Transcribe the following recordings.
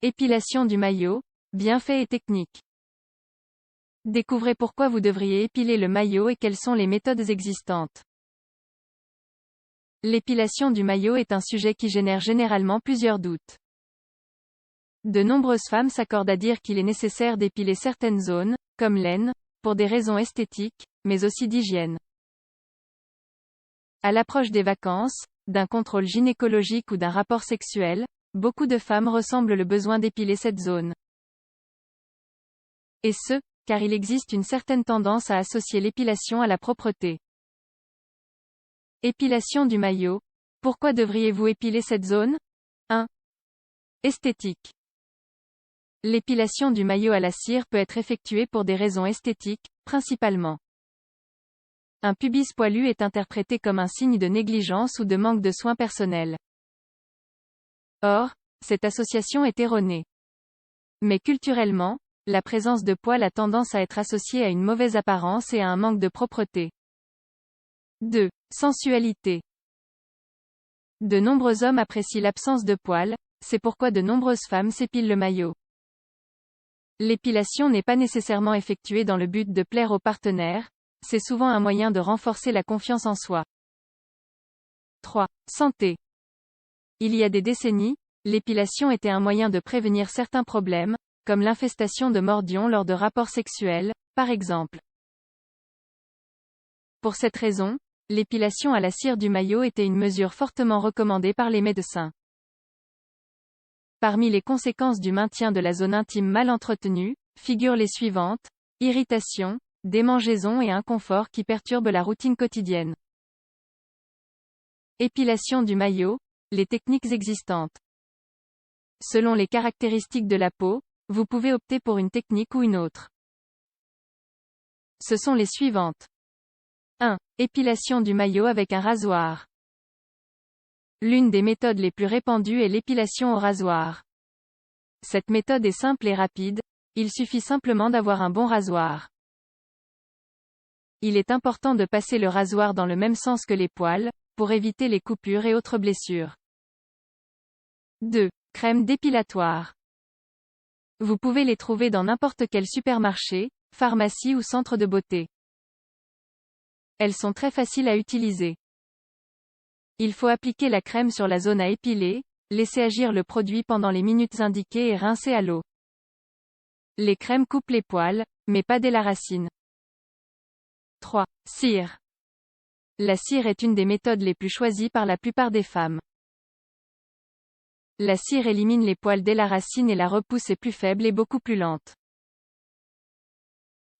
Épilation du maillot, bienfaits et techniques. Découvrez pourquoi vous devriez épiler le maillot et quelles sont les méthodes existantes. L'épilation du maillot est un sujet qui génère généralement plusieurs doutes. De nombreuses femmes s'accordent à dire qu'il est nécessaire d'épiler certaines zones, comme l'aine, pour des raisons esthétiques, mais aussi d'hygiène. À l'approche des vacances, d'un contrôle gynécologique ou d'un rapport sexuel, beaucoup de femmes ressentent le besoin d'épiler cette zone. Et ce, car il existe une certaine tendance à associer l'épilation à la propreté. Épilation du maillot. Pourquoi devriez-vous épiler cette zone? 1. Esthétique. L'épilation du maillot à la cire peut être effectuée pour des raisons esthétiques, principalement. Un pubis poilu est interprété comme un signe de négligence ou de manque de soins personnels. Or, cette association est erronée. Mais culturellement, la présence de poils a tendance à être associée à une mauvaise apparence et à un manque de propreté. 2. Sensualité. De nombreux hommes apprécient l'absence de poils, c'est pourquoi de nombreuses femmes s'épilent le maillot. L'épilation n'est pas nécessairement effectuée dans le but de plaire au partenaire, c'est souvent un moyen de renforcer la confiance en soi. 3. Santé. Il y a des décennies, l'épilation était un moyen de prévenir certains problèmes, comme l'infestation de mordions lors de rapports sexuels, par exemple. Pour cette raison, l'épilation à la cire du maillot était une mesure fortement recommandée par les médecins. Parmi les conséquences du maintien de la zone intime mal entretenue, figurent les suivantes: irritation, démangeaison et inconfort qui perturbent la routine quotidienne. Épilation du maillot, les techniques existantes. Selon les caractéristiques de la peau, vous pouvez opter pour une technique ou une autre. Ce sont les suivantes. 1. Épilation du maillot avec un rasoir. L'une des méthodes les plus répandues est l'épilation au rasoir. Cette méthode est simple et rapide, il suffit simplement d'avoir un bon rasoir. Il est important de passer le rasoir dans le même sens que les poils, pour éviter les coupures et autres blessures. 2. Crème dépilatoire. Vous pouvez les trouver dans n'importe quel supermarché, pharmacie ou centre de beauté. Elles sont très faciles à utiliser. Il faut appliquer la crème sur la zone à épiler, laisser agir le produit pendant les minutes indiquées et rincer à l'eau. Les crèmes coupent les poils, mais pas dès la racine. 3. Cire. La cire est une des méthodes les plus choisies par la plupart des femmes. La cire élimine les poils dès la racine et la repousse est plus faible et beaucoup plus lente.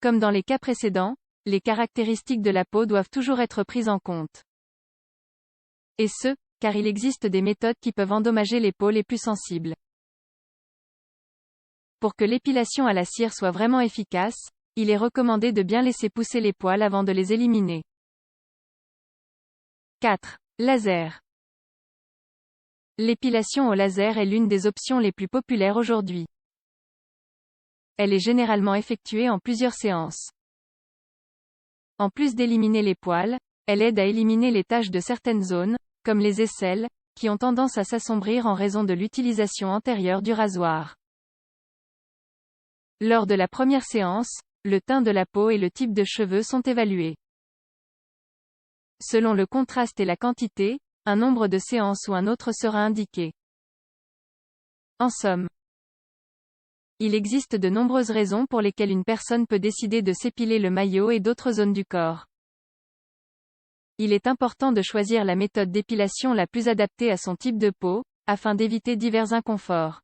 Comme dans les cas précédents, les caractéristiques de la peau doivent toujours être prises en compte. Et ce, car il existe des méthodes qui peuvent endommager les peaux les plus sensibles. Pour que l'épilation à la cire soit vraiment efficace, il est recommandé de bien laisser pousser les poils avant de les éliminer. 4. Laser. L'épilation au laser est l'une des options les plus populaires aujourd'hui. Elle est généralement effectuée en plusieurs séances. En plus d'éliminer les poils, elle aide à éliminer les taches de certaines zones, comme les aisselles, qui ont tendance à s'assombrir en raison de l'utilisation antérieure du rasoir. Lors de la première séance, le teint de la peau et le type de cheveux sont évalués. Selon le contraste et la quantité, un nombre de séances ou un autre sera indiqué. En somme, il existe de nombreuses raisons pour lesquelles une personne peut décider de s'épiler le maillot et d'autres zones du corps. Il est important de choisir la méthode d'épilation la plus adaptée à son type de peau, afin d'éviter divers inconforts.